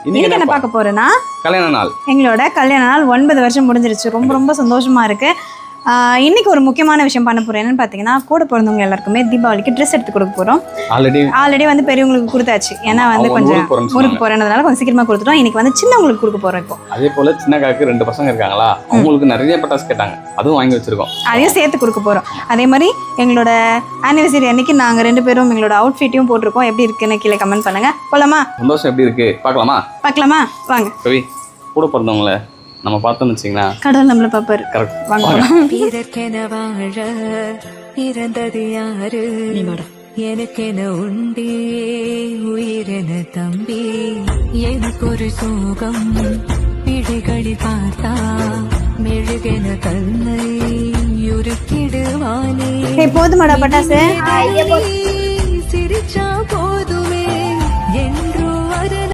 இன்னைக்கு என்ன பார்க்க போறேன்னா கல்யாண நாள். எங்களோட கல்யாண நாள் 9 வருஷம் முடிஞ்சிருச்சு. ரொம்ப ரொம்ப சந்தோஷமா இருக்கு. இன்னைக்கு ஒரு முக்கியமான விஷயம் பண்ண போறோம். என்னன்னு பார்த்தீங்கன்னா, கூட பிறந்தவங்க எல்லாருக்குமே தீபாவளிக்கு ட்ரெஸ் எடுத்து கொடுக்க போறோம். ஆல்ரெடி வந்து பெரியவங்களுக்கு கொடுத்தாச்சு. ஏன்னா வந்து கொஞ்சம் ஊருக்கு போறதுனால கொஞ்சம் சீக்கிரமா கொடுத்துட்டோம். இன்னைக்கு வந்து சின்னவங்களுக்கு கொடுக்க போறோம். இப்போ அதே போல சின்ன காக்கு 2 பசங்க இருக்காங்களா, அவங்களுக்கு நிறைய பட்டாசு கேட்டாங்க, அதுவும் வாங்கி வச்சிருக்கோம். அதையும் சேர்த்து கொடுக்க போறோம். அதே மாதிரி எங்களோட ஆனிவர்சரி அன்னைக்கு நாங்க 2 பேரும் எங்களோட அவுட்ஃபிட்டையும் போட்டிருக்கோம். எப்படி இருக்குன்னு கீழே கமெண்ட் பண்ணுங்க. போலாமா? சந்தோஷம் எப்படி இருக்கு பார்க்கலாமா? வாங்க. கவி, கூட பிறந்தவங்கள நம்ம பார்த்தோம்னு வச்சிங்களா, கடவுள் நம்மள பாப்பாரு. பிறந்தது யாரு, எனக்கென உண்டே உயிரென தம்பி, எனக்கு ஒரு சோகம் பிடிகளி பார்த்தா மெழுகென கண்ணை உருக்கிடுவானே. போதுமாடா பட்டாசு? சிரிச்சா போதுமே என்று